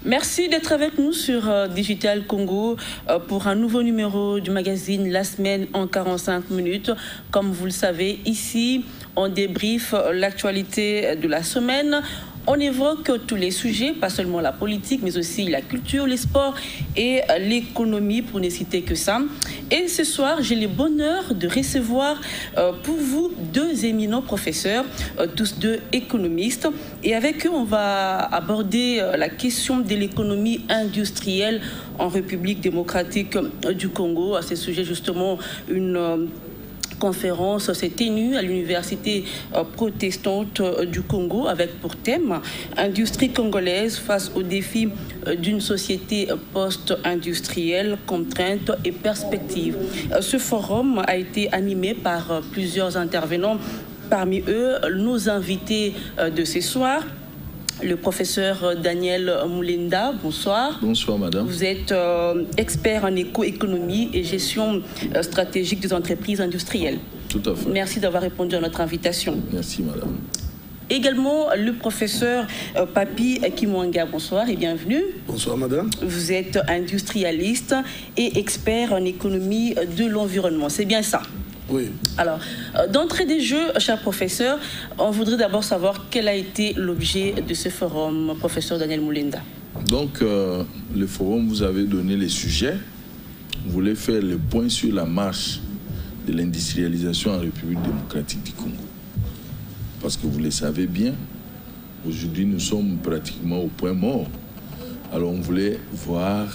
Merci d'être avec nous sur Digital Congo pour un nouveau numéro du magazine La Semaine en 45 minutes. Comme vous le savez, ici, on débriefe l'actualité de la semaine. On évoque tous les sujets, pas seulement la politique, mais aussi la culture, les sports et l'économie, pour ne citer que ça. Et ce soir, j'ai le bonheur de recevoir pour vous deux éminents professeurs, tous deux économistes. Et avec eux, on va aborder la question de l'économie industrielle en République démocratique du Congo. À ce sujet, justement, une conférence s'est tenue à l'université protestante du Congo avec pour thème « Industrie congolaise face aux défis d'une société post-industrielle, contraintes et perspectives ». Ce forum a été animé par plusieurs intervenants, parmi eux nos invités de ce soir. Le professeur Daniel Mulenda, bonsoir. Bonsoir, madame. Vous êtes expert en économie et gestion stratégique des entreprises industrielles. Tout à fait. Merci d'avoir répondu à notre invitation. Merci, madame. Également, le professeur Papi Kimwanga, bonsoir et bienvenue. Bonsoir, madame. Vous êtes industrialiste et expert en économie de l'environnement. C'est bien ça? Oui. Alors, d'entrée des jeux, cher professeur, on voudrait d'abord savoir quel a été l'objet de ce forum, professeur Daniel Mulenda. Donc, le forum, vous avez donné les sujets. Vous voulez faire le point sur la marche de l'industrialisation en République démocratique du Congo. Parce que vous le savez bien, aujourd'hui, nous sommes pratiquement au point mort. Alors, on voulait voir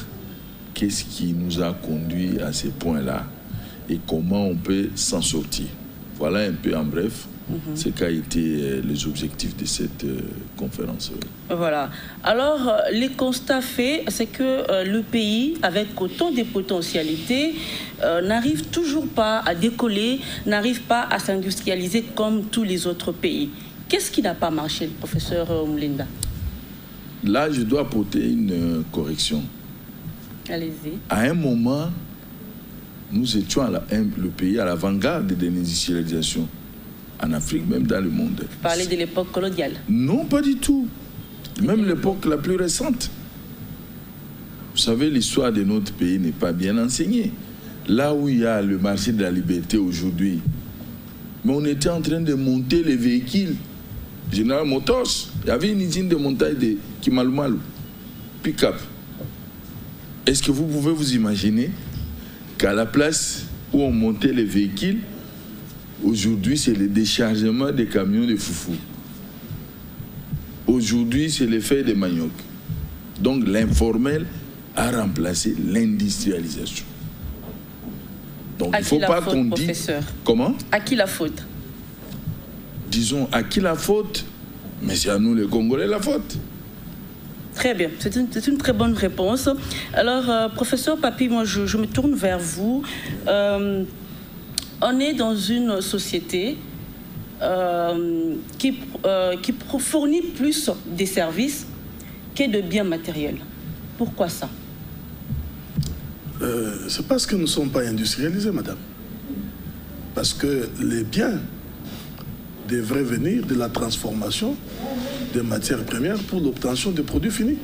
qu'est-ce qui nous a conduit à ces points-là et comment on peut s'en sortir. Voilà un peu en bref ce qu'a été les objectifs de cette conférence. Voilà. Alors, les constats faits, c'est que le pays, avec autant de potentialités, n'arrive toujours pas à décoller, n'arrive pas à s'industrialiser comme tous les autres pays. Qu'est-ce qui n'a pas marché, professeur Mulenda? Là, je dois apporter une correction. Allez-y. À un moment, nous étions le pays à l'avant-garde de l'industrialisation, en Afrique, même dans le monde. Vous parlez de l'époque coloniale? Non, pas du tout. Même l'époque la plus récente. Vous savez, l'histoire de notre pays n'est pas bien enseignée. Là où il y a le marché de la liberté aujourd'hui, mais on était en train de monter les véhicules. General Motors, il y avait une usine de montage de Kimalumalu, pick-up. Est-ce que vous pouvez vous imaginer qu'à la place où on montait les véhicules, aujourd'hui, c'est le déchargement des camions de foufou. Aujourd'hui, c'est l'effet de manioc. Donc, l'informel a remplacé l'industrialisation. Donc, il ne faut pas qu'on dise... Comment? À qui la faute? Disons, à qui la faute? Mais c'est à nous, les Congolais, la faute. Très bien, c'est une très bonne réponse. Alors, professeur Papi, moi, je me tourne vers vous. On est dans une société qui fournit plus de services que de biens matériels. Pourquoi ça? C'est parce que nous ne sommes pas industrialisés, madame. Parce que les biens devraient venir de la transformation des matières premières pour l'obtention de produits finis.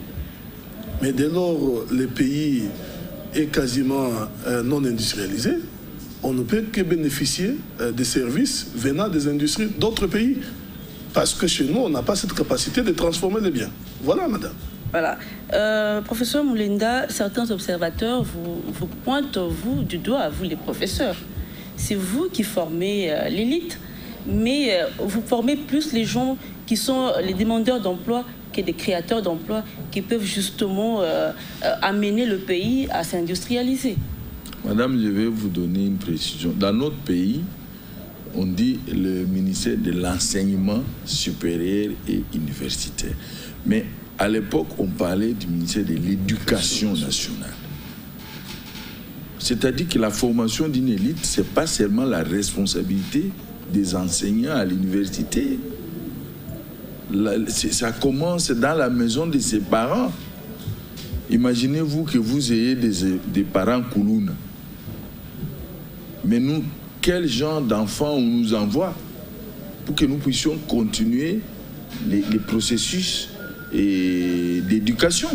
Mais dès lors, le pays est quasiment non industrialisé, on ne peut que bénéficier des services venant des industries d'autres pays. Parce que chez nous, on n'a pas cette capacité de transformer les biens. Voilà, madame. Voilà. Professeur Mulenda, certains observateurs vous pointent, vous, du doigt, à vous les professeurs. C'est vous qui formez l'élite, mais vous formez plus les gens qui sont les demandeurs d'emploi que des créateurs d'emplois qui peuvent justement amener le pays à s'industrialiser. Madame, je vais vous donner une précision. Dans notre pays, on dit le ministère de l'enseignement supérieur et universitaire. Mais à l'époque, on parlait du ministère de l'éducation nationale. C'est-à-dire que la formation d'une élite, ce n'est pas seulement la responsabilité des enseignants à l'université. Ça commence dans la maison de ses parents. Imaginez-vous que vous ayez des parents koulouna. Mais nous, quel genre d'enfants on nous envoie pour que nous puissions continuer les processus d'éducation?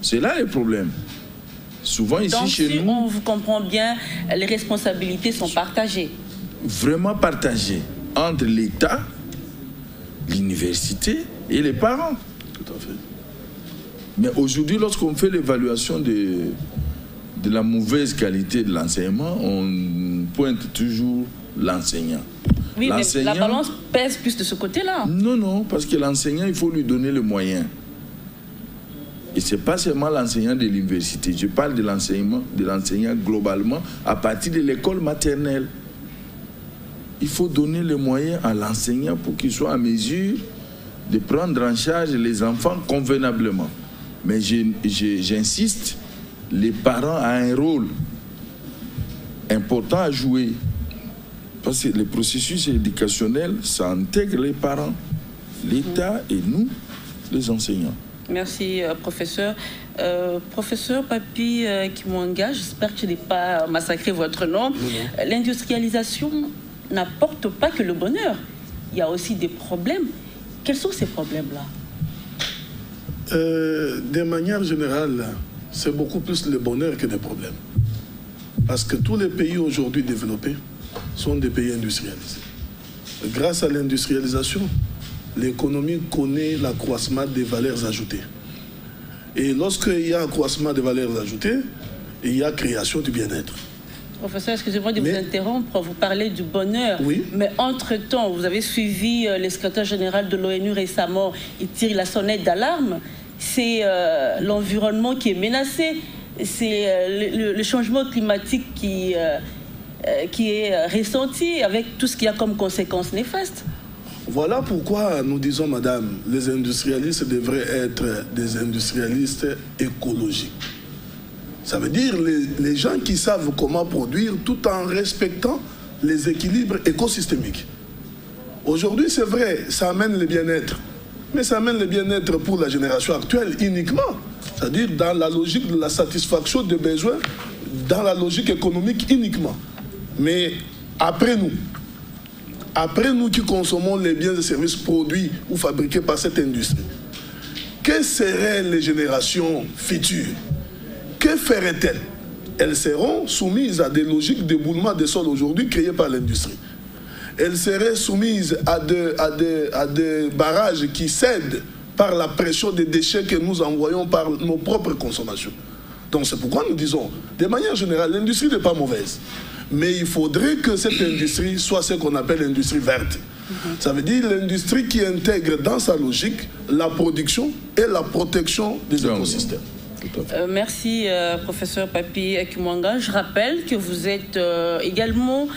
C'est là le problème. Souvent ici donc, chez si nous... on vous comprend bien, les responsabilités sont partagées. Vraiment partagées entre l'État, l'université et les parents. Tout à fait. Mais aujourd'hui, lorsqu'on fait l'évaluation de la mauvaise qualité de l'enseignement, on pointe toujours l'enseignant. Oui, mais la balance pèse plus de ce côté-là. Non, non, parce que l'enseignant, il faut lui donner les moyens. Et ce n'est pas seulement l'enseignant de l'université. Je parle de l'enseignant globalement à partir de l'école maternelle. Il faut donner les moyens à l'enseignant pour qu'il soit en mesure de prendre en charge les enfants convenablement. Mais j'insiste, les parents ont un rôle important à jouer. Parce que le processus éducationnel, ça intègre les parents, l'État et nous, les enseignants. Merci, professeur. Professeur Papi Kimwanga, j'espère que je n'ai pas massacré votre nom. L'industrialisation n'apporte pas que le bonheur. Il y a aussi des problèmes. Quels sont ces problèmes-là? De manière générale, c'est beaucoup plus le bonheur que des problèmes. Parce que tous les pays aujourd'hui développés sont des pays industrialisés. Grâce à l'industrialisation, l'économie connaît l'accroissement des valeurs ajoutées. Et lorsqu'il y a accroissement des valeurs ajoutées, il y a création du bien-être. Professeur, excusez-moi de vous interrompre, vous parlez du bonheur, oui. Mais entre-temps, vous avez suivi le secrétaire général de l'ONU récemment, il tire la sonnette d'alarme, c'est l'environnement qui est menacé, c'est le changement climatique qui est ressenti avec tout ce qu'il y a comme conséquences néfastes. Voilà pourquoi nous disons, madame, les industrialistes devraient être des industrialistes écologiques. Ça veut dire les gens qui savent comment produire tout en respectant les équilibres écosystémiques. Aujourd'hui, c'est vrai, ça amène le bien-être. Mais ça amène le bien-être pour la génération actuelle uniquement. C'est-à-dire dans la logique de la satisfaction des besoins, dans la logique économique uniquement. Mais après nous qui consommons les biens et services produits ou fabriqués par cette industrie, que seraient les générations futures? Que feraient-elles? Elles seront soumises à des logiques d'éboulement des sols aujourd'hui créées par l'industrie. Elles seraient soumises à des barrages qui cèdent par la pression des déchets que nous envoyons par nos propres consommations. Donc c'est pourquoi nous disons, de manière générale, l'industrie n'est pas mauvaise. Mais il faudrait que cette industrie soit ce qu'on appelle l'industrie verte. Ça veut dire l'industrie qui intègre dans sa logique la production et la protection des écosystèmes. Merci, professeur Papi Kimwanga. Je rappelle que vous êtes également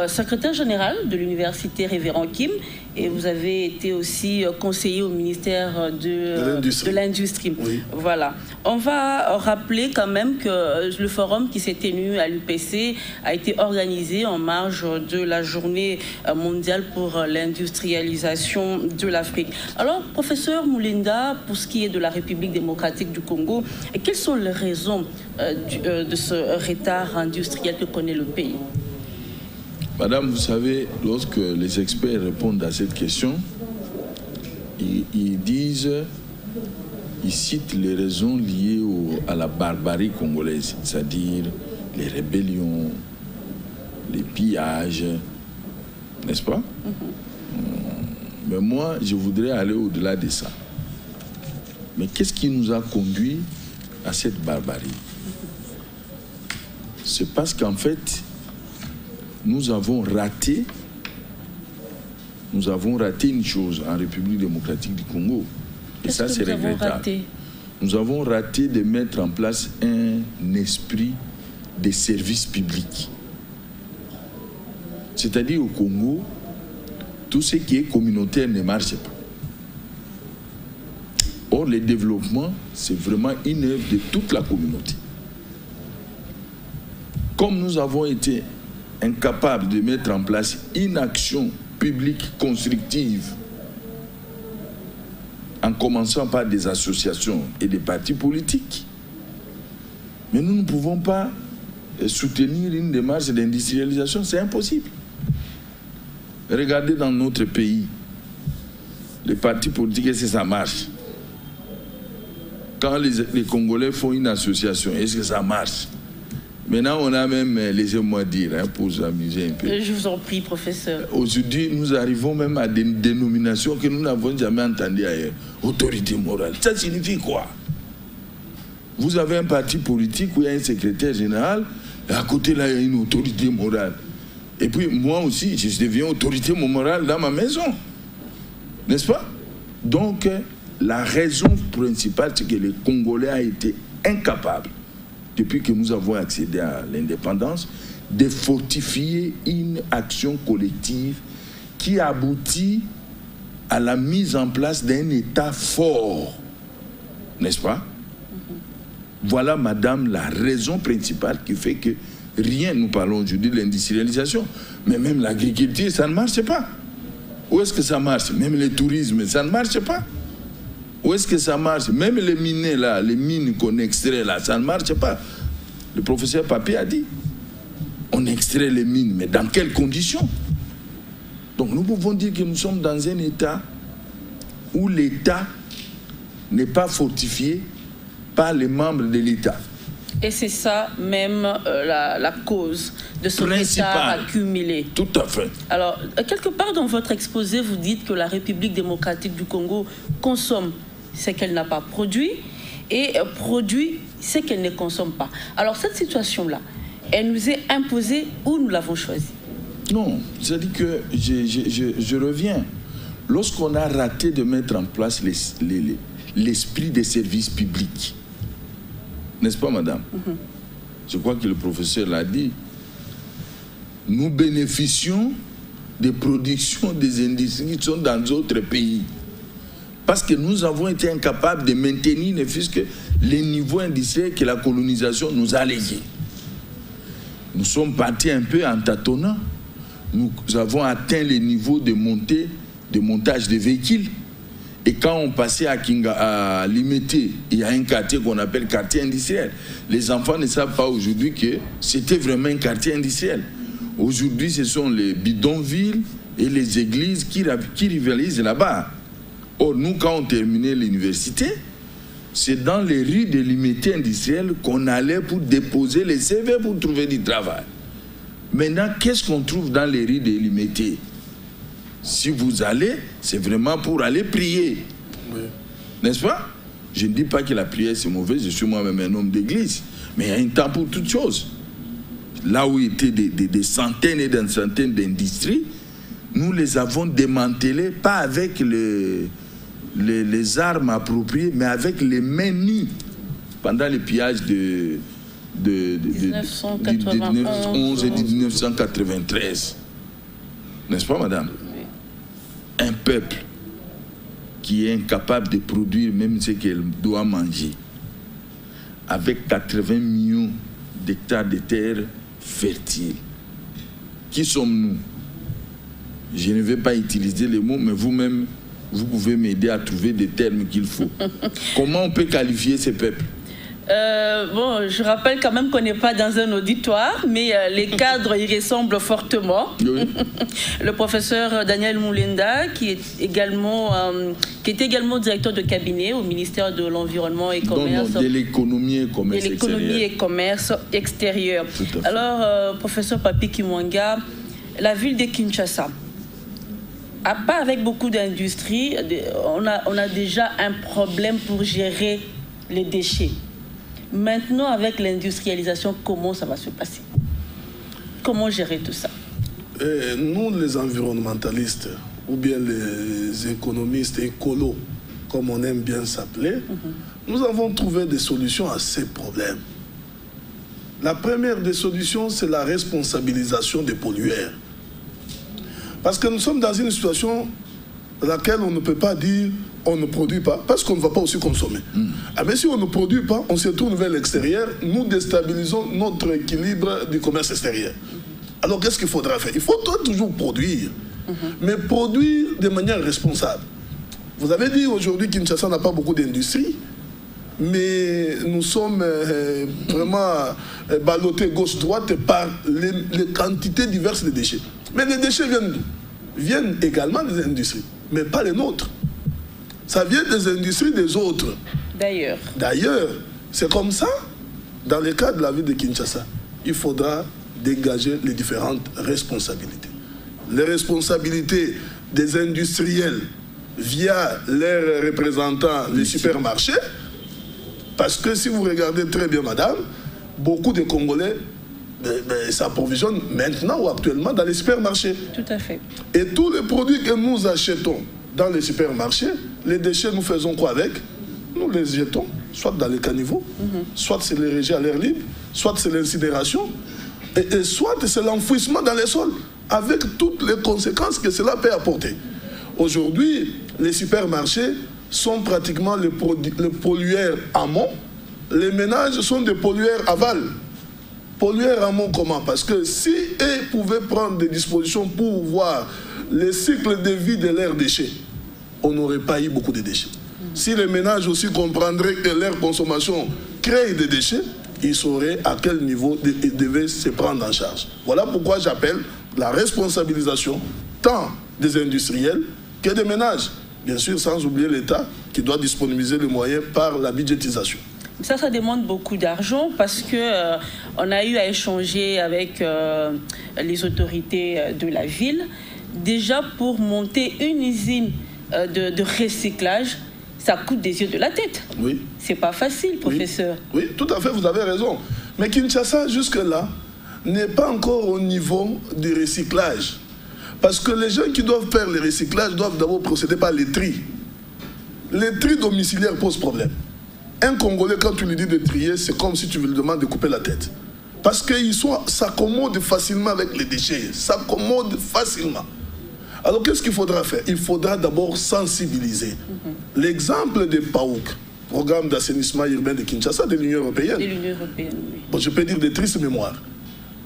secrétaire général de l'université Révérend Kim et vous avez été aussi conseiller au ministère de l'Industrie. Oui. Voilà. On va rappeler quand même que le forum qui s'est tenu à l'UPC a été organisé en marge de la journée mondiale pour l'industrialisation de l'Afrique. Alors, professeur Moulinda, pour ce qui est de la République démocratique du Congo, quelles sont les raisons de ce retard industriel que connaît le pays? Madame, vous savez, lorsque les experts répondent à cette question, ils disent, ils citent les raisons liées à la barbarie congolaise, c'est-à-dire les rébellions, les pillages, n'est-ce pas? Mais moi, je voudrais aller au-delà de ça. Mais qu'est-ce qui nous a conduit à cette barbarie? C'est parce qu'en fait, nous avons raté une chose en République démocratique du Congo. Et ça, c'est regrettable. Nous avons raté de mettre en place un esprit de service public. C'est-à-dire au Congo, tout ce qui est communautaire ne marche pas. Or, le développement, c'est vraiment une œuvre de toute la communauté. Comme nous avons été incapables de mettre en place une action publique constructive, en commençant par des associations et des partis politiques, mais nous ne pouvons pas soutenir une démarche d'industrialisation, c'est impossible. Regardez dans notre pays, les partis politiques, est-ce que ça marche? quand les Congolais font une association, est-ce que ça marche? Maintenant, on a même, laissez-moi dire, hein, pour vous amuser un peu. Je vous en prie, professeur. Aujourd'hui, nous arrivons même à des dénominations que nous n'avons jamais entendues ailleurs. Autorité morale. Ça signifie quoi? Vous avez un parti politique où il y a un secrétaire général, et à côté là, il y a une autorité morale. Et puis, moi aussi, je deviens autorité morale dans ma maison. N'est-ce pas? Donc, la raison principale, c'est que les Congolais ont été incapables, depuis que nous avons accédé à l'indépendance, de fortifier une action collective qui aboutit à la mise en place d'un État fort. N'est-ce pas? Voilà, madame, la raison principale qui fait que rien, nous parlons aujourd'hui de l'industrialisation, mais même l'agriculture, ça ne marche pas. Où est-ce que ça marche? Même le tourisme, ça ne marche pas. Où est-ce que ça marche? Même les mines là, les mines qu'on extrait là, ça ne marche pas. Le professeur Papi a dit, on extrait les mines, mais dans quelles conditions? Donc nous pouvons dire que nous sommes dans un État où l'État n'est pas fortifié par les membres de l'État. Et c'est ça même la cause de ce retard accumulé. Tout à fait. Alors, quelque part dans votre exposé, vous dites que la République démocratique du Congo consomme ce qu'elle n'a pas produit et produit ce qu'elle ne consomme pas. Alors, cette situation-là, elle nous est imposée ou nous l'avons choisie? Non, c'est-à-dire que je reviens. Lorsqu'on a raté de mettre en place l'esprit des services publics, n'est-ce pas, madame? Je crois que le professeur l'a dit. Nous bénéficions des productions des industries qui sont dans d'autres pays. Parce que nous avons été incapables de maintenir ne fût-ce que les niveaux industriels que la colonisation nous a légués. Nous sommes partis un peu en tâtonnant. Nous avons atteint les niveaux de montage de véhicules. Et quand on passait à Limité, il y a un quartier qu'on appelle quartier industriel. Les enfants ne savent pas aujourd'hui que c'était vraiment un quartier industriel. Aujourd'hui, ce sont les bidonvilles et les églises qui rivalisent là-bas. Or, nous, quand on terminait l'université, c'est dans les rues de Limité industriel qu'on allait pour déposer les CV pour trouver du travail. Maintenant, qu'est-ce qu'on trouve dans les rues de Limité? Si vous allez, c'est vraiment pour aller prier. Oui. N'est-ce pas? Je ne dis pas que la prière c'est mauvais, je suis moi-même un homme d'église. Mais il y a un temps pour toutes choses. Là où il y était des centaines et des centaines d'industries, nous les avons démantelées, pas avec les armes appropriées, mais avec les mains nues. Pendant les pillages de 1911 et 1993. N'est-ce pas, madame? Un peuple qui est incapable de produire même ce qu'elle doit manger, avec 80 millions d'hectares de terre fertiles. Qui sommes-nous? Je ne vais pas utiliser les mots, mais vous-même, vous pouvez m'aider à trouver des termes qu'il faut. Comment on peut qualifier ces peuples? Bon, je rappelle quand même qu'on n'est pas dans un auditoire, mais les cadres y ressemblent fortement. Oui. Le professeur Daniel Moulinda, qui était également directeur de cabinet au ministère de l'Environnement et Commerce. De l'économie et commerce extérieur. De l'économie et commerce extérieur. Alors, professeur Papi Kimwanga, la ville de Kinshasa, à part avec beaucoup d'industries, on a déjà un problème pour gérer les déchets. Maintenant, avec l'industrialisation, comment ça va se passer? Comment gérer tout ça? Nous, les environnementalistes, ou bien les économistes écolos, comme on aime bien s'appeler, nous avons trouvé des solutions à ces problèmes. La première des solutions, c'est la responsabilisation des pollueurs. Parce que nous sommes dans une situation dans laquelle on ne peut pas dire on ne produit pas, parce qu'on ne va pas aussi consommer. Ah, mais si on ne produit pas, on se tourne vers l'extérieur, nous déstabilisons notre équilibre du commerce extérieur. Alors qu'est-ce qu'il faudra faire? Il faut toujours produire, mais produire de manière responsable. Vous avez dit aujourd'hui qu'Kinshasa n'a pas beaucoup d'industrie, mais nous sommes vraiment ballottés gauche-droite par les quantités diverses de déchets. Mais les déchets viennent d'où? Viennent également des industries, mais pas les nôtres. Ça vient des industries des autres. D'ailleurs. D'ailleurs, c'est comme ça, dans le cas de la ville de Kinshasa, il faudra dégager les différentes responsabilités. Les responsabilités des industriels via leurs représentants, les supermarchés, parce que si vous regardez très bien, madame, beaucoup de Congolais s'approvisionnent maintenant ou actuellement dans les supermarchés. Tout à fait. Et tous les produits que nous achetons dans les supermarchés, les déchets, nous faisons quoi avec? Nous les jetons, soit dans les caniveaux, soit c'est les rejets à l'air libre, soit c'est l'incinération, et soit c'est l'enfouissement dans les sols, avec toutes les conséquences que cela peut apporter. Aujourd'hui, les supermarchés sont pratiquement les pollueurs amont, les ménages sont des pollueurs aval. Pollueurs amont comment? Parce que si ils pouvaient prendre des dispositions pour voir le cycle de vie de leurs déchets, on n'aurait pas eu beaucoup de déchets. Si les ménages aussi comprendraient que leur consommation crée des déchets, ils sauraient à quel niveau ils devaient se prendre en charge. Voilà pourquoi j'appelle la responsabilisation tant des industriels que des ménages. Bien sûr, sans oublier l'État qui doit disponibiliser les moyens par la budgétisation. Ça demande beaucoup d'argent parce que on a eu à échanger avec les autorités de la ville. Déjà, pour monter une usine de recyclage, ça coûte des yeux de la tête. Oui. C'est pas facile, professeur. Oui, tout à fait, vous avez raison. Mais Kinshasa, jusque-là, n'est pas encore au niveau du recyclage. Parce que les gens qui doivent faire le recyclage doivent d'abord procéder par les tris. Les tris domiciliaires posent problème. Un Congolais, quand tu lui dis de trier, c'est comme si tu lui demandes de couper la tête. Parce qu'ils s'accommodent facilement avec les déchets, s'accommodent facilement. Alors qu'est-ce qu'il faudra faire? Il faudra d'abord sensibiliser. L'exemple de PAOK, Programme d'assainissement urbain de Kinshasa, de l'Union européenne. De l'Union européenne, oui. Bon, je peux dire de triste mémoire.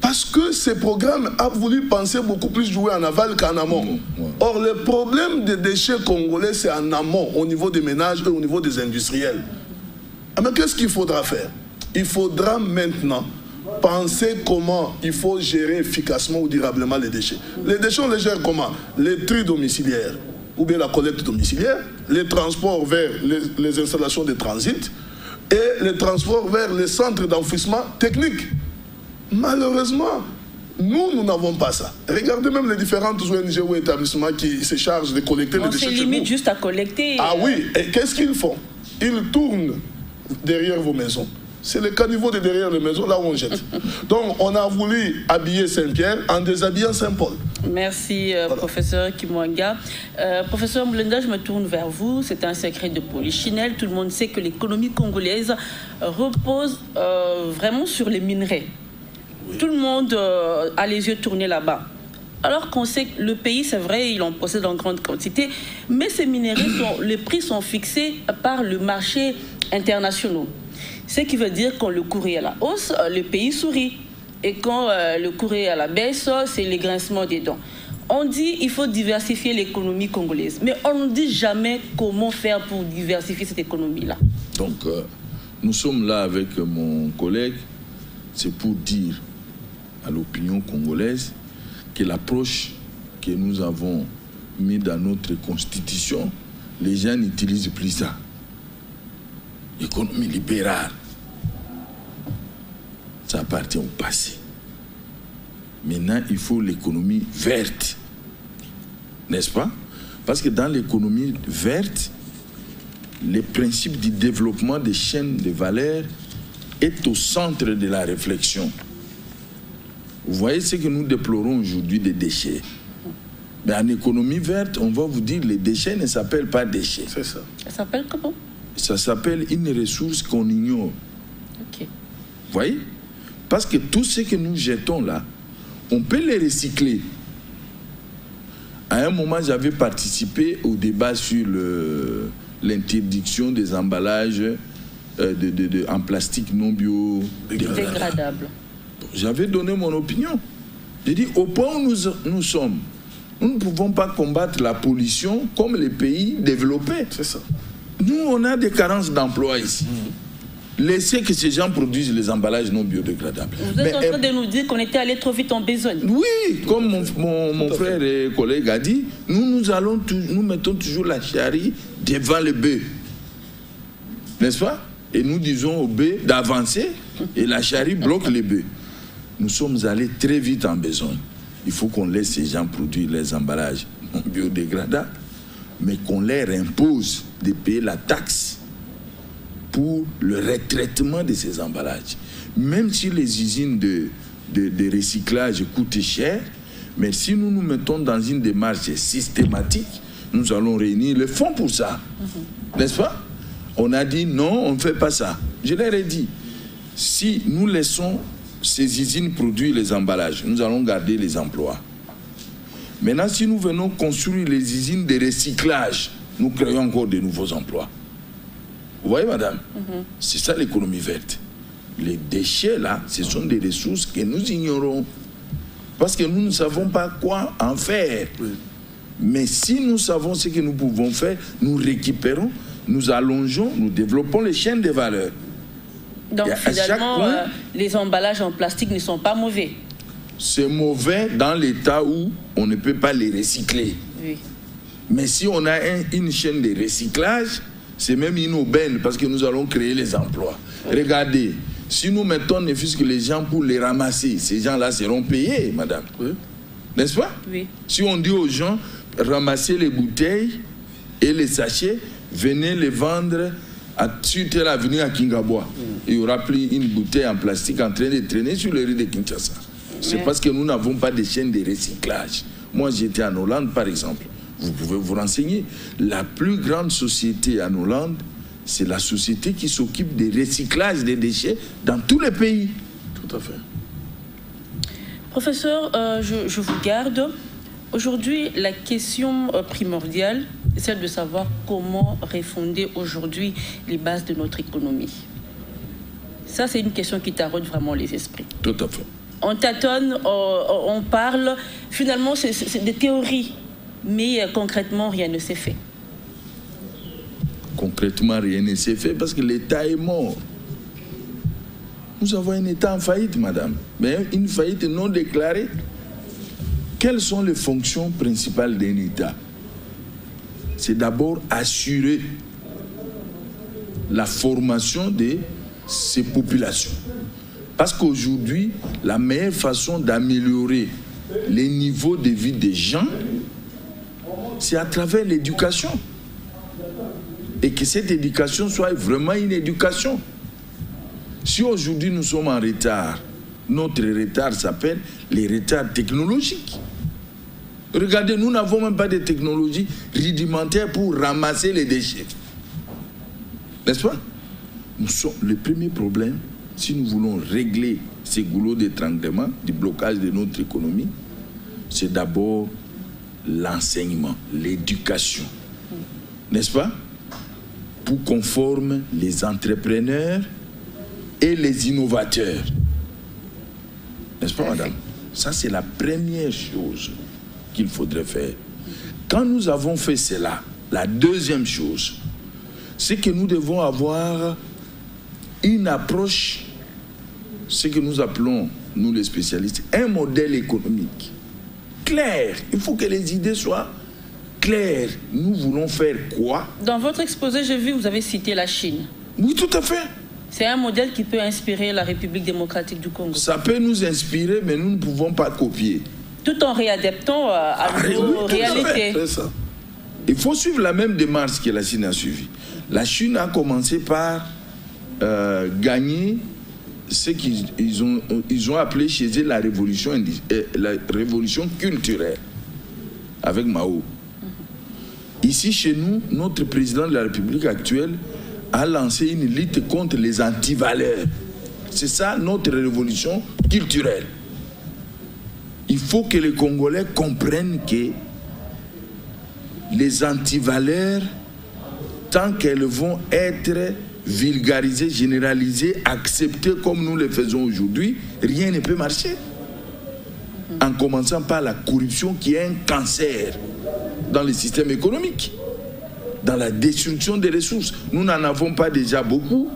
Parce que ce programme a voulu penser beaucoup plus jouer en aval qu'en amont. Or, le problème des déchets congolais, c'est en amont, au niveau des ménages et au niveau des industriels. Mais qu'est-ce qu'il faudra faire? Il faudra maintenant penser comment il faut gérer efficacement ou durablement les déchets. Les déchets, on les gère comment? Les tri domiciliaires, ou bien la collecte domiciliaire, les transports vers les installations de transit et les transports vers les centres d'enfouissement technique. Malheureusement, nous n'avons pas ça. Regardez même les différentes ONG ou établissements qui se chargent de collecter les déchets. C'est limite juste à collecter. Ah oui, et qu'est-ce qu'ils font? Ils tournent derrière vos maisons. C'est le caniveau de derrière les maisons, là où on jette. Donc, on a voulu habiller Saint-Pierre en déshabillant Saint-Paul. Merci, voilà. Professeur Kimwanga. Professeur Moulenda, je me tourne vers vous. C'est un secret de polichinelle. Tout le monde sait que l'économie congolaise repose vraiment sur les minerais. Oui. Tout le monde a les yeux tournés là-bas. Alors qu'on sait que le pays, c'est vrai, il en possède en grande quantité, mais ces minerais, les prix sont fixés par le marché international. Ce qui veut dire que quand le cours est à la hausse, le pays sourit. Et quand le cours est à la baisse, c'est le grincement des dents. On dit qu'il faut diversifier l'économie congolaise, mais on ne dit jamais comment faire pour diversifier cette économie-là. Donc, nous sommes là avec mon collègue, c'est pour dire à l'opinion congolaise que l'approche que nous avons mise dans notre constitution, les gens n'utilisent plus ça. L'économie libérale, ça appartient au passé. Maintenant, il faut l'économie verte, n'est-ce pas? Parce que dans l'économie verte, le principe du développement des chaînes de valeur est au centre de la réflexion. Vous voyez ce que nous déplorons aujourd'hui des déchets. Mais en économie verte, on va vous dire que les déchets ne s'appellent pas déchets. C'est ça. Ça s'appelle comment? Ça s'appelle une ressource qu'on ignore. Ok. Vous voyez? Parce que tout ce que nous jetons là, on peut les recycler. À un moment, j'avais participé au débat sur l'interdiction des emballages en plastique non biodégradable. J'avais donné mon opinion. J'ai dit, au point où nous sommes, nous ne pouvons pas combattre la pollution comme les pays développés. C'est ça. Nous, on a des carences d'emploi ici. Laissez que ces gens produisent les emballages non biodégradables. Vous êtes en train de nous dire qu'on était allé trop vite en besogne. Oui, comme mon frère et collègue a dit, nous mettons toujours la charrie devant le bœuf. N'est-ce pas? Et nous disons au bœuf d'avancer et la charrie bloque les bœufs. Nous sommes allés très vite en besogne. Il faut qu'on laisse ces gens produire les emballages non biodégradables, mais qu'on leur impose de payer la taxe pour le retraitement de ces emballages. Même si les usines de recyclage coûtent cher, mais si nous nous mettons dans une démarche systématique, nous allons réunir le fonds pour ça. N'est-ce pas? On a dit non, on ne fait pas ça. Je leur ai dit, si nous laissons ces usines produire les emballages, nous allons garder les emplois. Maintenant, si nous venons construire les usines de recyclage, nous créons encore de nouveaux emplois. Vous voyez, madame? C'est ça l'économie verte. Les déchets, là, ce sont des ressources que nous ignorons. Parce que nous ne savons pas quoi en faire. Mais si nous savons ce que nous pouvons faire, nous récupérons, nous allongeons, nous développons les chaînes de valeur. Donc finalement, les emballages en plastique ne sont pas mauvais. C'est mauvais dans l'état où on ne peut pas les recycler. Oui. Mais si on a une chaîne de recyclage, c'est même une aubaine parce que nous allons créer les emplois. Regardez, si nous mettons ne fût-ce que les gens pour les ramasser, ces gens-là seront payés, madame. N'est-ce pas? Oui. Si on dit aux gens, ramassez les bouteilles et les sachets, venez les vendre sur telle avenue à Kingabois. Il y aura plus une bouteille en plastique en train de traîner sur les rues de Kinshasa. C'est parce que nous n'avons pas de chaîne de recyclage. Moi, j'étais en Hollande, par exemple. Vous pouvez vous renseigner. La plus grande société en Hollande, c'est la société qui s'occupe du recyclage des déchets dans tous les pays. Tout à fait. Professeur, je vous garde. Aujourd'hui, la question primordiale, c'est celle de savoir comment refonder aujourd'hui les bases de notre économie. Ça, c'est une question qui taraude vraiment les esprits. Tout à fait. On tâtonne, on parle. Finalement, c'est des théories. Mais concrètement, rien ne s'est fait. Concrètement, rien ne s'est fait parce que l'État est mort. Nous avons un État en faillite, madame. Mais une faillite non déclarée. Quelles sont les fonctions principales d'un État? C'est d'abord assurer la formation de ces populations. Parce qu'aujourd'hui, la meilleure façon d'améliorer les niveaux de vie des gens, c'est à travers l'éducation. Et que cette éducation soit vraiment une éducation. Si aujourd'hui nous sommes en retard, notre retard s'appelle les retards technologiques. Regardez, nous n'avons même pas de technologie rudimentaire pour ramasser les déchets. N'est-ce pas? Le premier problème, si nous voulons régler ces goulots d'étranglement, du blocage de notre économie, c'est d'abord l'enseignement, l'éducation. N'est-ce pas? Pour qu'on forme les entrepreneurs et les innovateurs. N'est-ce pas, madame? Ça, c'est la première chose qu'il faudrait faire. Quand nous avons fait cela, la deuxième chose, c'est que nous devons avoir une approche, ce que nous appelons, nous les spécialistes, un modèle économique clair. Il faut que les idées soient claires. Nous voulons faire quoi? Dans votre exposé, j'ai vu, vous avez cité la Chine. Oui, tout à fait. C'est un modèle qui peut inspirer la République démocratique du Congo. Ça peut nous inspirer, mais nous ne pouvons pas copier. Tout en réadaptant à nos réalités. C'est ça. Il faut suivre la même démarche que la Chine a suivie. La Chine a commencé par gagner ce qu'ils ont appelé chez eux la révolution culturelle, avec Mao. Ici, chez nous, notre président de la République actuelle a lancé une lutte contre les antivaleurs. C'est ça notre révolution culturelle. Il faut que les Congolais comprennent que les antivaleurs, tant qu'elles vont être vulgarisées, généralisées, acceptées comme nous le faisons aujourd'hui, rien ne peut marcher. En commençant par la corruption qui est un cancer dans le système économique, dans la destruction des ressources. Nous n'en avons pas déjà beaucoup.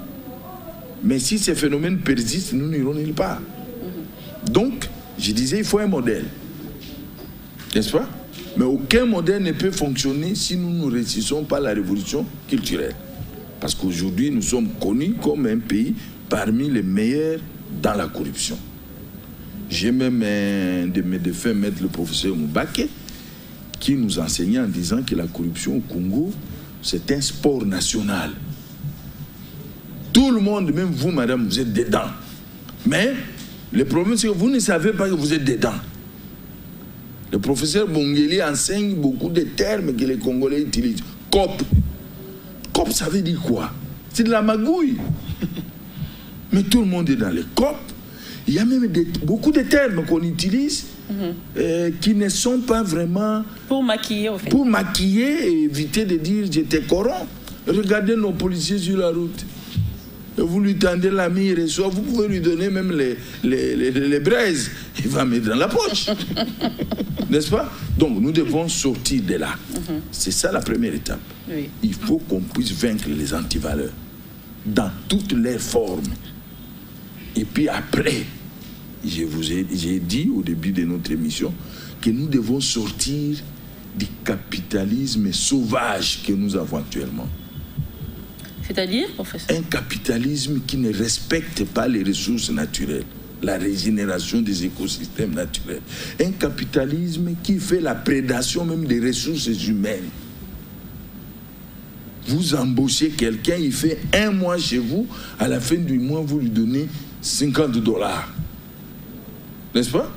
Mais si ces phénomènes persistent, nous n'irons nulle part. Donc, je disais, il faut un modèle. N'est-ce pas? Mais aucun modèle ne peut fonctionner si nous ne réussissons pas la révolution culturelle. Parce qu'aujourd'hui, nous sommes connus comme un pays parmi les meilleurs dans la corruption. J'ai même un de mes défunts, maître le professeur Moubake, qui nous enseignait en disant que la corruption au Congo, c'est un sport national. Tout le monde, même vous, madame, vous êtes dedans. Mais le problème, c'est que vous ne savez pas que vous êtes dedans. Le professeur Bongeli enseigne beaucoup de termes que les Congolais utilisent. COP. COP, ça veut dire quoi? C'est de la magouille. Mais tout le monde est dans les COP. Il y a même beaucoup de termes qu'on utilise qui ne sont pas vraiment... Pour maquiller, au fait. Pour maquiller et éviter de dire « j'étais corrompu ». Regardez nos policiers sur la route. Vous lui tendez la main, il reçoit. Vous pouvez lui donner même les braises. Il va mettre dans la poche. N'est-ce pas? Donc, nous devons sortir de là. C'est ça la première étape. Oui. Il faut qu'on puisse vaincre les antivaleurs dans toutes leurs formes. Et puis après, j'ai dit au début de notre émission que nous devons sortir du capitalisme sauvage que nous avons actuellement. C'est-à-dire, professeur? Un capitalisme qui ne respecte pas les ressources naturelles, la régénération des écosystèmes naturels. Un capitalisme qui fait la prédation même des ressources humaines. Vous embauchez quelqu'un, il fait 1 mois chez vous, à la fin du mois, vous lui donnez $50. N'est-ce pas?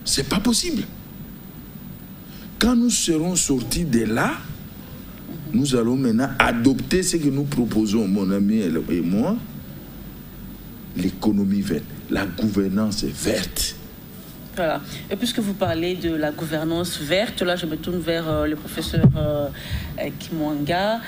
C'est pas possible. Quand nous serons sortis de là, nous allons maintenant adopter ce que nous proposons, mon ami et moi, l'économie verte, la gouvernance verte. Voilà. Et puisque vous parlez de la gouvernance verte, là je me tourne vers le professeur Kimwanga.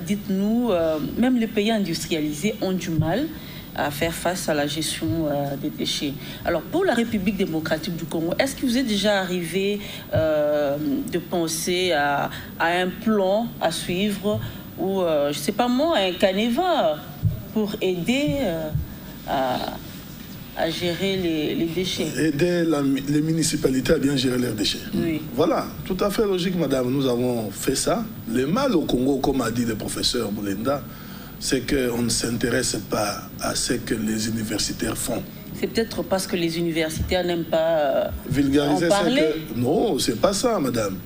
Dites-nous, même les pays industrialisés ont du mal à faire face à la gestion des déchets. Alors pour la République démocratique du Congo, est-ce que vous êtes déjà arrivé de penser à un plan à suivre ou, je ne sais pas moi, un canevas pour aider à gérer les déchets? Aider les municipalités à bien gérer leurs déchets. Oui. Voilà, tout à fait logique, madame. Nous avons fait ça. Le mal au Congo, comme a dit le professeur Boulenda, c'est qu'on ne s'intéresse pas à ce que les universitaires font. C'est peut-être parce que les universitaires n'aiment pas vulgariser en parler. Non, c'est pas ça, madame.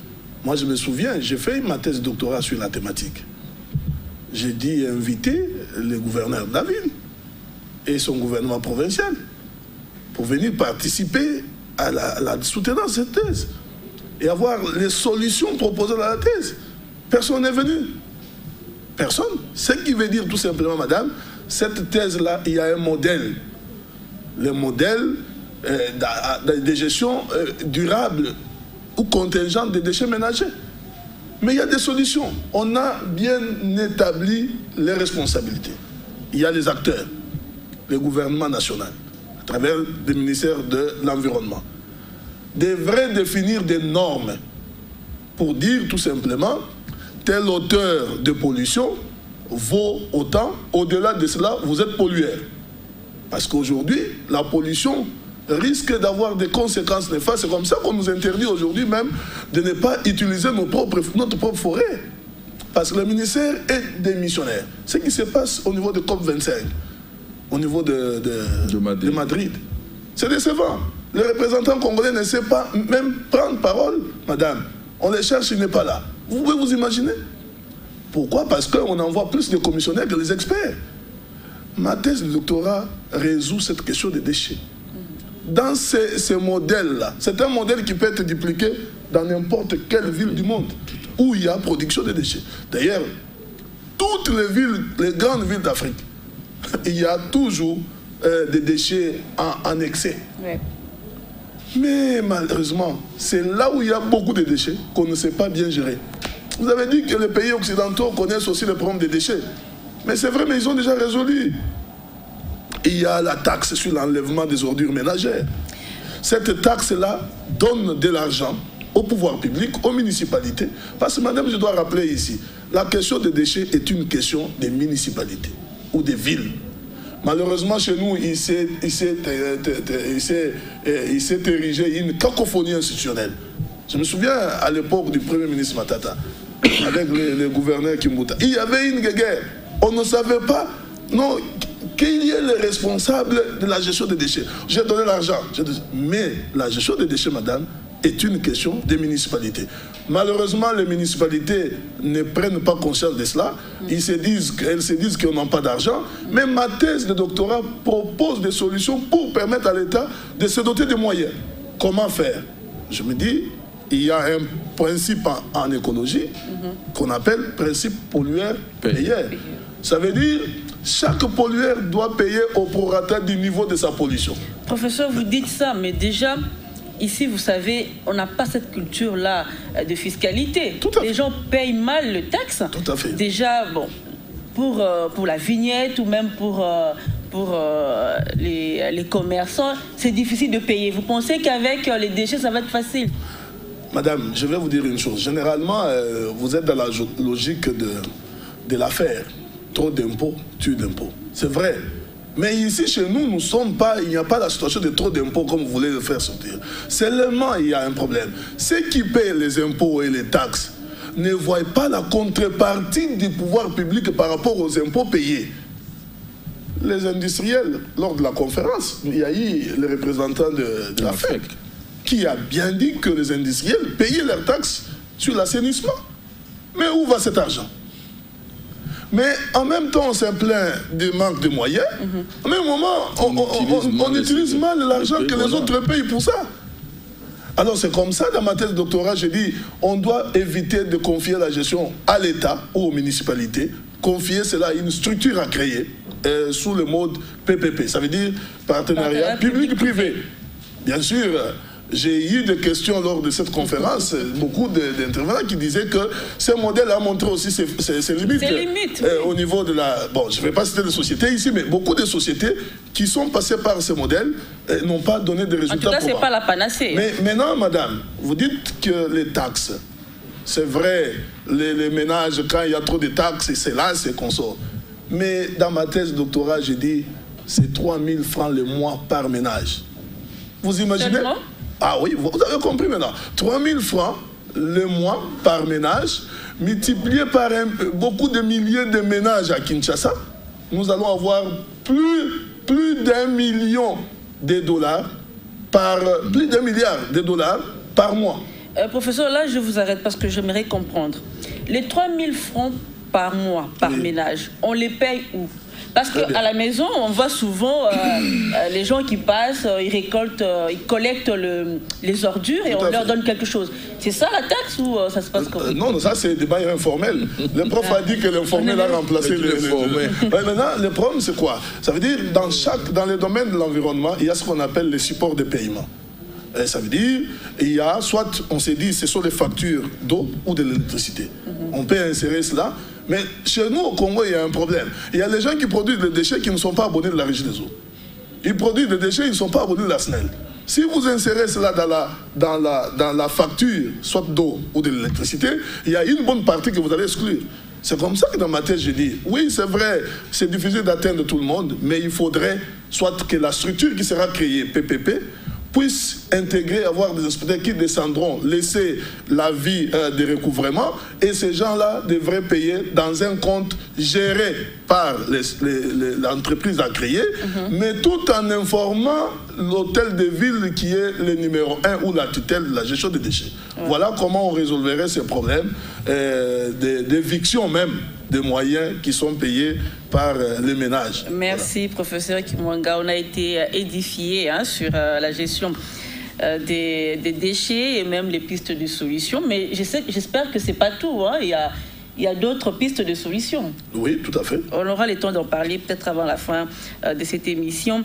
Moi, je me souviens, j'ai fait ma thèse de doctorat sur la thématique. J'ai dit inviter le gouverneur de la ville et son gouvernement provincial pour venir participer à la soutenance de cette thèse et avoir les solutions proposées dans la thèse. Personne n'est venu. Personne. Ce qui veut dire tout simplement, madame, cette thèse-là, il y a un modèle. Le modèle de gestion durable ou contingente des déchets ménagers. Mais il y a des solutions. On a bien établi les responsabilités. Il y a les acteurs, le gouvernement national, à travers le ministère de l'Environnement, devrait définir des normes pour dire tout simplement telle hauteur de pollution vaut autant, au-delà de cela, vous êtes pollueur. Parce qu'aujourd'hui, la pollution risque d'avoir des conséquences néfastes. C'est comme ça qu'on nous interdit aujourd'hui même de ne pas utiliser notre propre forêt. Parce que le ministère est démissionnaire. Ce qui se passe au niveau de COP25, au niveau de Madrid, c'est décevant. Le représentant congolais ne sait pas même prendre parole, madame. On les cherche, il n'est pas là. Vous pouvez vous imaginer? Pourquoi? Parce qu'on envoie plus de commissionnaires que les experts. Ma thèse de doctorat résout cette question des déchets. Dans ces modèles-là, c'est un modèle qui peut être dupliqué dans n'importe quelle ville du monde où il y a production de déchets. D'ailleurs, toutes les villes, les grandes villes d'Afrique, il y a toujours des déchets en excès. Ouais. Mais malheureusement, c'est là où il y a beaucoup de déchets qu'on ne sait pas bien gérer. Vous avez dit que les pays occidentaux connaissent aussi le problème des déchets. Mais c'est vrai, mais ils ont déjà résolu. Il y a la taxe sur l'enlèvement des ordures ménagères. Cette taxe-là donne de l'argent au pouvoir public, aux municipalités. Parce que, madame, je dois rappeler ici, la question des déchets est une question des municipalités. ou des villes. Malheureusement, chez nous, il s'est érigé une cacophonie institutionnelle. Je me souviens à l'époque du Premier ministre Matata, avec le gouverneur Kimbuta. Il y avait une guerre. On ne savait pas qu'il y ait les responsables de la gestion des déchets. J'ai donné l'argent. Mais la gestion des déchets, madame, est une question des municipalités. Malheureusement, les municipalités ne prennent pas conscience de cela. Elles se disent qu'on n'a pas d'argent. Mais ma thèse de doctorat propose des solutions pour permettre à l'État de se doter de moyens. Comment faire? Je me dis, il y a un principe en écologie qu'on appelle principe pollueur-payeur. Ça veut dire chaque pollueur doit payer au prorata du niveau de sa pollution. Professeur, vous dites ça, mais déjà, ici, vous savez, on n'a pas cette culture-là de fiscalité. Les gens payent mal les taxes. Tout à fait. Déjà, bon, pour la vignette ou même pour les commerçants, c'est difficile de payer. Vous pensez qu'avec les déchets, ça va être facile? Madame, je vais vous dire une chose. Généralement, vous êtes dans la logique de l'affaire. Trop d'impôts, tue d'impôts. C'est vrai. Mais ici, chez nous, il n'y a pas la situation de trop d'impôts comme vous voulez le faire sortir. Seulement, il y a un problème. Ceux qui paient les impôts et les taxes ne voient pas la contrepartie du pouvoir public par rapport aux impôts payés. Les industriels, lors de la conférence, il y a eu le représentant de la FEC qui a bien dit que les industriels payaient leurs taxes sur l'assainissement. Mais où va cet argent? Mais en même temps, on se plaint du manque de moyens. Au même moment, on utilise mal l'argent que les autres payent pour ça. Alors c'est comme ça, dans ma thèse de doctorat, j'ai dit, on doit éviter de confier la gestion à l'État ou aux municipalités, confier cela à une structure à créer sous le mode PPP. Ça veut dire partenariat public-privé. Bien sûr, j'ai eu des questions lors de cette conférence, beaucoup d'intervenants qui disaient que ce modèle a montré aussi ses limites. Ses limites, au niveau de la... Bon, je ne vais pas citer de sociétés ici, mais beaucoup de sociétés qui sont passées par ce modèle n'ont pas donné de résultats. En tout cas, ce n'est pas la panacée. Mais maintenant, madame, vous dites que les taxes, c'est vrai, les ménages, quand il y a trop de taxes, c'est là, c'est qu'on sort. Mais dans ma thèse de doctorat, j'ai dit, c'est 3 000 francs le mois par ménage. Vous imaginez? Seulement? Ah oui, vous avez compris maintenant. 3 000 francs le mois par ménage, multiplié par beaucoup de milliers de ménages à Kinshasa, nous allons avoir plus d'1 million de dollars plus d'1 milliard de dollars par mois. Professeur, là, je vous arrête parce que j'aimerais comprendre. Les 3 000 francs par mois, par ménage, on les paye où? Parce qu'à la maison, on voit souvent les gens qui passent, ils collectent les ordures et on leur donne quelque chose. C'est ça la taxe ou ça se passe comment? Non, ça c'est des bails informels. Le prof a dit que l'informel a remplacé le formel. Maintenant, le problème c'est quoi? Ça veut dire dans les domaines de l'environnement, il y a ce qu'on appelle les supports de paiement. Et ça veut dire, il y a soit, on s'est dit, ce sont les factures d'eau ou de l'électricité. On peut insérer cela. Mais chez nous, au Congo, il y a un problème. Il y a des gens qui produisent des déchets qui ne sont pas abonnés de la Régie des eaux. Ils produisent des déchets, ils ne sont pas abonnés de la SNEL. Si vous insérez cela dans la facture, soit d'eau ou de l'électricité, il y a une bonne partie que vous allez exclure. C'est comme ça que dans ma tête, j'ai dit, oui, c'est vrai, c'est difficile d'atteindre tout le monde, mais il faudrait soit que la structure qui sera créée, PPP, puisse intégrer, avoir des inspecteurs qui descendront, laisser la vie de recouvrement, et ces gens-là devraient payer dans un compte géré par l'entreprise à créer, mais tout en informant l'hôtel de ville qui est le numéro 1 ou la tutelle de la gestion des déchets. Voilà comment on résolverait ces problèmes d'éviction même des moyens qui sont payés par les ménages. Merci, professeur Kimwanga. On a été édifié sur la gestion des déchets et même les pistes de solutions. Mais j'espère que ce n'est pas tout. Il y a d'autres pistes de solutions. Oui, tout à fait. On aura le temps d'en parler peut-être avant la fin de cette émission.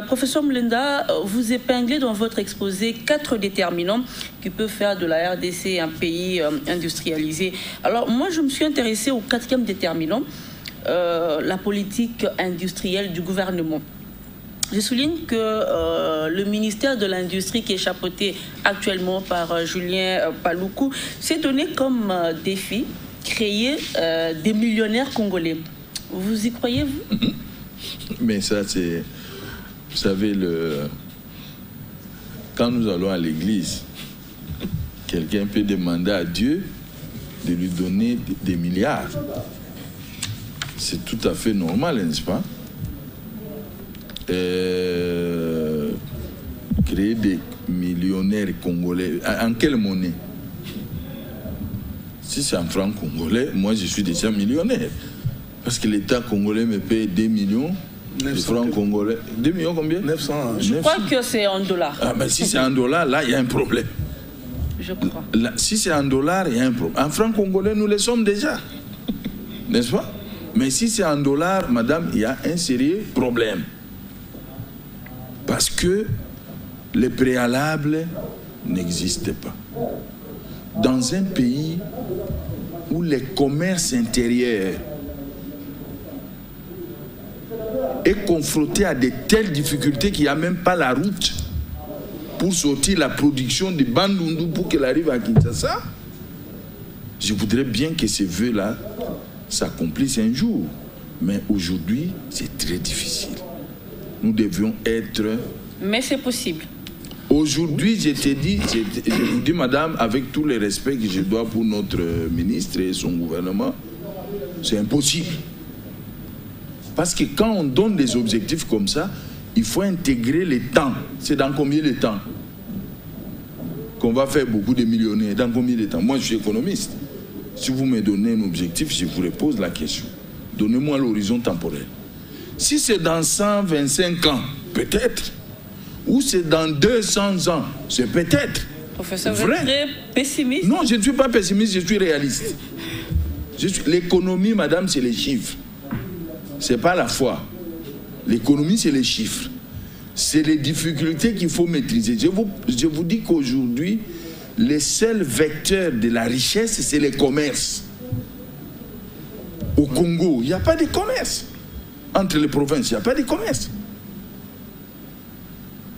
Professeur Mulenda, vous épinglez dans votre exposé 4 déterminants qui peuvent faire de la RDC un pays industrialisé. Alors moi, je me suis intéressée au 4e déterminant, la politique industrielle du gouvernement. Je souligne que le ministère de l'Industrie, qui est chapeauté actuellement par Julien Paluku, s'est donné comme défi créer des millionnaires congolais. Vous y croyez, vous? Mais ça, c'est... Vous savez, quand nous allons à l'église, quelqu'un peut demander à Dieu de lui donner des milliards. C'est tout à fait normal, n'est-ce pas? Créer des millionnaires congolais. En quelle monnaie? Si c'est en francs congolais, moi je suis déjà millionnaire. Parce que l'État congolais me paye 2 millions de francs congolais. 2 millions combien? 900. Je crois que c'est en dollars. Ah, mais si c'est en dollars, là, il y a un problème. Je crois. Là, si c'est en dollars, il y a un problème. En francs congolais, nous les sommes déjà. N'est-ce pas? Mais si c'est en dollars, madame, il y a un sérieux problème. Parce que les préalables n'existent pas. Dans un pays où les commerces intérieurs est confronté à de telles difficultés qu'il n'y a même pas la route pour sortir la production de Bandundu pour qu'elle arrive à Kinshasa, je voudrais bien que ces vœux-là s'accomplissent un jour. Mais aujourd'hui, c'est très difficile. Nous devions être... Mais c'est possible. Aujourd'hui, je vous dis, madame, avec tout le respect que je dois pour notre ministre et son gouvernement, c'est impossible. Parce que quand on donne des objectifs comme ça, il faut intégrer les temps. C'est dans combien de temps qu'on va faire beaucoup de millionnaires? Dans combien de temps? Moi, je suis économiste. Si vous me donnez un objectif, je vous repose la question. Donnez-moi l'horizon temporel. Si c'est dans 125 ans, peut-être. Ou c'est dans 200 ans, c'est peut-être. Professeur, vous êtes très pessimiste? Non, je ne suis pas pessimiste, je suis réaliste. L'économie, madame, c'est les chiffres. Ce n'est pas la foi. L'économie, c'est les chiffres. C'est les difficultés qu'il faut maîtriser. Je vous dis qu'aujourd'hui, les seuls vecteurs de la richesse, c'est les commerces. Au Congo, il n'y a pas de commerce. Entre les provinces, il n'y a pas de commerce.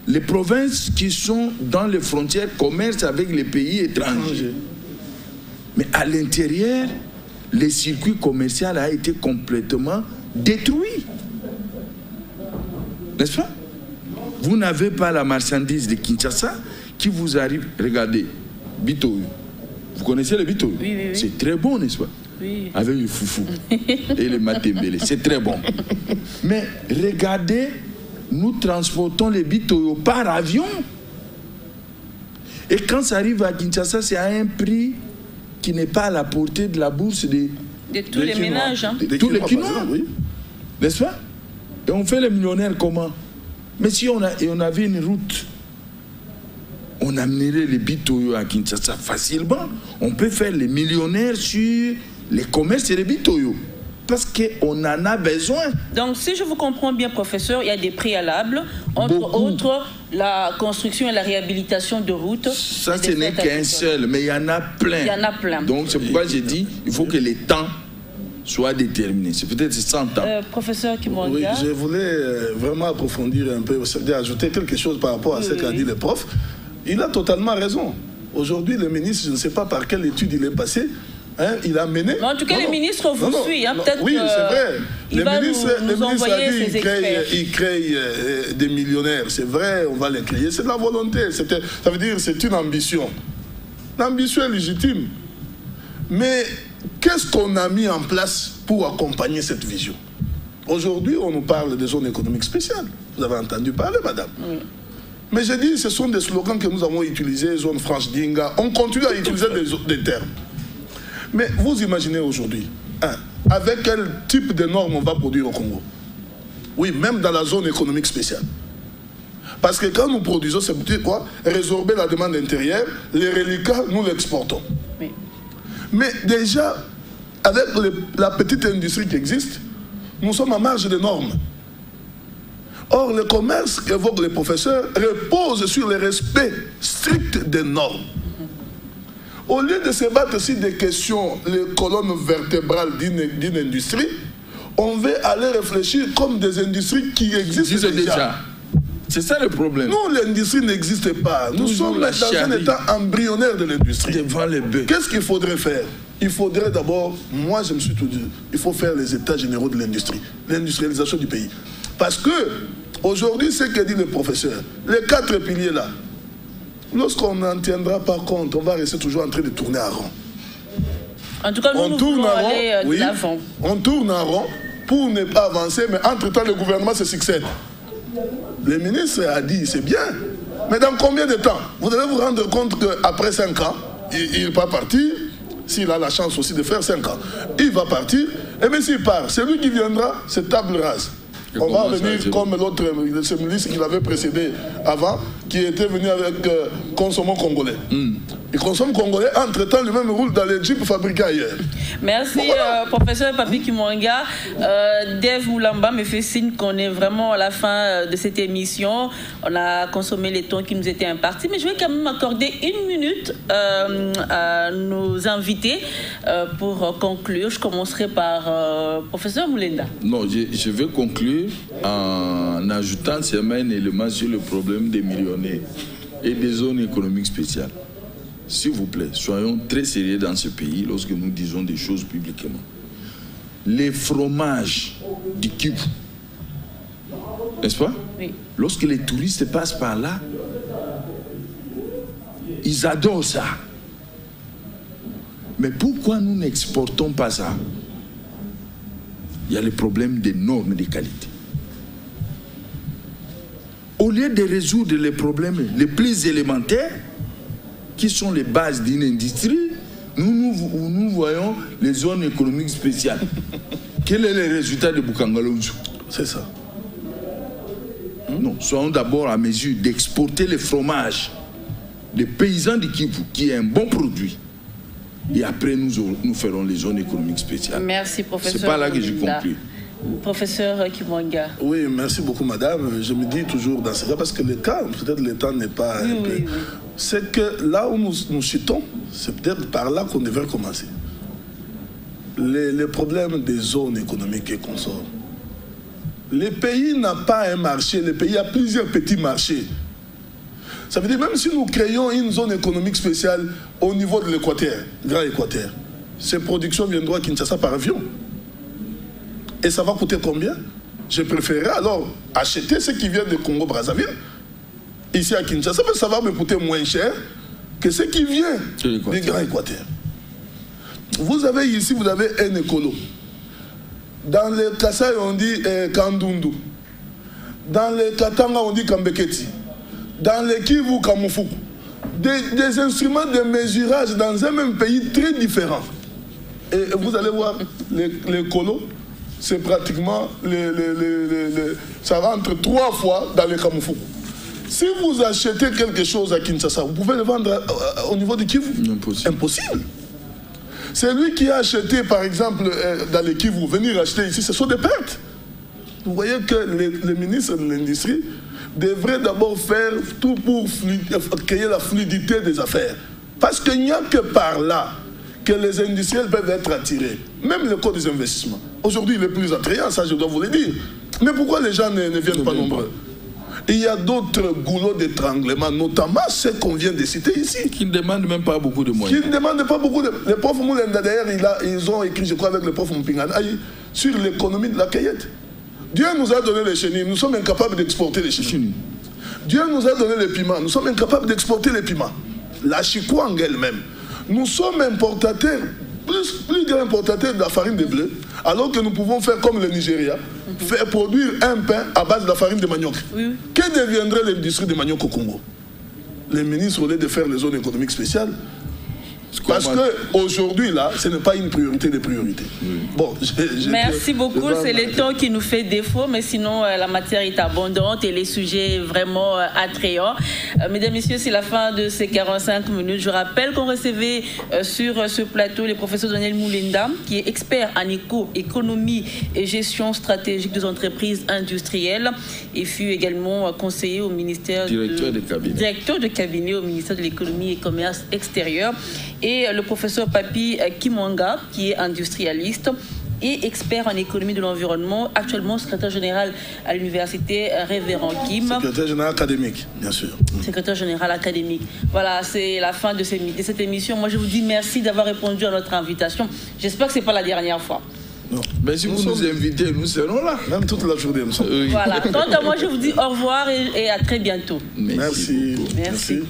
Les provinces qui sont dans les frontières commercent avec les pays étrangers. Mais à l'intérieur, le circuit commercial a été complètement détruit. N'est-ce pas? Vous n'avez pas la marchandise de Kinshasa qui vous arrive. Regardez, Bitoyo. Vous connaissez le Bitoyo? Oui. C'est très bon, n'est-ce pas? Oui. Avec le foufou et le matembele. C'est très bon. Mais regardez, nous transportons les Bitoyo par avion. Et quand ça arrive à Kinshasa, c'est à un prix qui n'est pas à la portée de la bourse de tous les ménages. Hein. Tous les Quinois, oui. N'est-ce pas? Et on fait les millionnaires comment? Mais si on avait une route, on amènerait les Bitoyo à Kinshasa facilement. On peut faire les millionnaires sur les commerces et les Bitoyo. Parce qu'on en a besoin. Donc, si je vous comprends bien, professeur, il y a des préalables, entre autres la construction et la réhabilitation de routes. Ça, ce n'est qu'un seul, mais il y en a plein. Il y en a plein. Donc, c'est pourquoi j'ai dit il faut que les temps soient déterminés. C'est peut-être 100 ans. Professeur Kimwanga. Oui, je voulais vraiment approfondir un peu, ajouter quelque chose par rapport à ce qu'a dit le prof. Il a totalement raison. Aujourd'hui, le ministre, je ne sais pas par quelle étude il est passé, hein, il a mené... En tout cas, les ministres vous suivent. Hein, oui, c'est vrai. Le ministre a dit qu'il crée des millionnaires. C'est vrai, on va les créer. C'est de la volonté. Ça veut dire que c'est une ambition. L'ambition est légitime. Mais qu'est-ce qu'on a mis en place pour accompagner cette vision? Aujourd'hui, on nous parle des zones économiques spéciales. Vous avez entendu parler, madame? Oui. Mais j'ai dit, ce sont des slogans que nous avons utilisés, zone franche d'Inga. On continue à utiliser des termes. Mais vous imaginez aujourd'hui, hein, avec quel type de normes on va produire au Congo? Oui, même dans la zone économique spéciale. Parce que quand nous produisons, c'est quoi? Résorber la demande intérieure, les reliquats, nous l'exportons. Oui. Mais déjà, avec la petite industrie qui existe, nous sommes à marge des normes. Or, le commerce qu'évoquent les professeurs repose sur le respect strict des normes. Au lieu de se battre sur des questions, les colonnes vertébrales d'une industrie, on veut aller réfléchir comme des industries qui existent déjà. C'est ça le problème. Nous, l'industrie n'existe pas. Nous sommes dans un état embryonnaire de l'industrie. Devant les bœufs. Qu'est-ce qu'il faudrait faire? il faudrait d'abord, moi je me suis tout dit, il faut faire les états généraux de l'industrie, l'industrialisation du pays. Parce que, aujourd'hui, ce que dit le professeur, les 4 piliers là, lorsqu'on n'en tiendra pas compte, on va rester toujours en train de tourner à rond. En tout cas, nous voulons aller de l'avant. On tourne en rond pour ne pas avancer, mais entre-temps, le gouvernement se succède. Le ministre a dit, c'est bien, mais dans combien de temps? Vous allez vous rendre compte qu'après 5 ans, il va partir, s'il a la chance aussi de faire 5 ans. Il va partir, et bien s'il part, celui qui viendra, c'est table rase. On va revenir comme l'autre, ce ministre qui l'avait précédé avant, qui était venu avec Consommons Congolais. Et Consomme Congolais, entre-temps, lui-même roule dans les jeeps fabriqués ailleurs. Merci, professeur Papi Kimwanga. Dave Moulamba me fait signe qu'on est vraiment à la fin de cette émission. On a consommé les temps qui nous étaient impartis, mais je vais quand même accorder 1 minute à nos invités pour conclure. Je commencerai par professeur Moulenda. Non, je vais conclure en ajoutant seulement un élément sur le problème des millionnaires et des zones économiques spéciales. S'il vous plaît, soyons très sérieux dans ce pays lorsque nous disons des choses publiquement. Les fromages du Kivu, n'est-ce pas? Oui. Lorsque les touristes passent par là, ils adorent ça. Mais pourquoi nous n'exportons pas ça? Il y a le problème des normes de qualité. Au lieu de résoudre les problèmes les plus élémentaires, qui sont les bases d'une industrie, nous voyons les zones économiques spéciales. Quel est le résultat de Bukangalonzo? C'est ça. Non, soyons d'abord à mesure d'exporter les fromages des paysans du Kivu, qui est un bon produit. Et après, nous ferons les zones économiques spéciales. Merci, professeur. C'est pas là que j'ai conclu. Professeur Kimwanga. Oui, merci beaucoup, madame. Je me dis toujours dans ce cas, parce que le cas, peut-être le temps n'est pas... Oui. C'est que là où nous chutons, c'est peut-être par là qu'on devrait commencer. Les problèmes des zones économiques et consorts. Le pays n'a pas un marché, le pays a plusieurs petits marchés. Ça veut dire même si nous créons une zone économique spéciale au niveau de l'Équateur, Grand Équateur, ces productions viendront à Kinshasa par avion. Et ça va coûter combien? Je préférerais alors acheter ce qui vient de Congo-Brazzaville, ici à Kinshasa, mais ça va me coûter moins cher que ce qui vient du Grand Équateur. Vous avez ici, vous avez un écolo. Dans le Kasaï, on dit Kandundu. Dans le Katanga, on dit Kambeketi. Dans le Kivu, Kamufuku. Des instruments de mesurage dans un même pays très différents. Et vous allez voir, les colos, c'est pratiquement, ça va entre 3 fois dans les Kamufuku. Si vous achetez quelque chose à Kinshasa, vous pouvez le vendre au niveau du Kivu? Impossible. C'est lui qui a acheté, par exemple, dans les Kivu, venir acheter ici, ce sont des pertes. Vous voyez que le ministre de l'Industrie devrait d'abord faire tout pour créer la fluidité des affaires. Parce qu'il n'y a que par là que les industriels peuvent être attirés. Même le code des investissements. Aujourd'hui, il est plus attrayant, ça je dois vous le dire. Mais pourquoi les gens ne viennent pas nombreux? Il y a d'autres goulots d'étranglement, notamment ceux qu'on vient de citer ici. Qui ne demandent même pas beaucoup de moyens. Qui ne demandent pas beaucoup de... Les profs Moulenda, d'ailleurs, ils ont écrit, je crois, avec le prof Mpingana, sur l'économie de la cueillette. Dieu nous a donné les chenilles, nous sommes incapables d'exporter les chenilles. Dieu nous a donné les piments, nous sommes incapables d'exporter les piments. La chikwang elle-même. Nous sommes importateurs, plus grands importateurs de la farine de blé, alors que nous pouvons faire comme le Nigeria, faire produire un pain à base de la farine de manioc. Oui. Que deviendrait l'industrie de manioc au Congo? Les ministres, au lieu de faire les zones économiques spéciales, parce qu'aujourd'hui, là, ce n'est pas une priorité des priorités. Bon, merci beaucoup. C'est le temps qui nous fait défaut, mais sinon, la matière est abondante et les sujets vraiment attrayants. Mesdames, Messieurs, c'est la fin de ces 45 minutes. Je rappelle qu'on recevait sur ce plateau le professeur Daniel Moulenda, qui est expert en économie et gestion stratégique des entreprises industrielles et fut également conseiller au ministère directeur de cabinet au ministère de l'économie et commerce extérieur. Et le professeur Papi Kimwanga, qui est industrialiste, et expert en économie de l'environnement, actuellement secrétaire général à l'université Révérend Kim. Secrétaire général académique, bien sûr. Secrétaire général académique. Voilà, c'est la fin de cette émission. Moi, je vous dis merci d'avoir répondu à notre invitation. J'espère que ce n'est pas la dernière fois. Non. Mais si vous nous invitez, nous serons là. Même toute la journée, nous sommes. Voilà. Quant à moi, je vous dis au revoir et à très bientôt. Merci. Merci.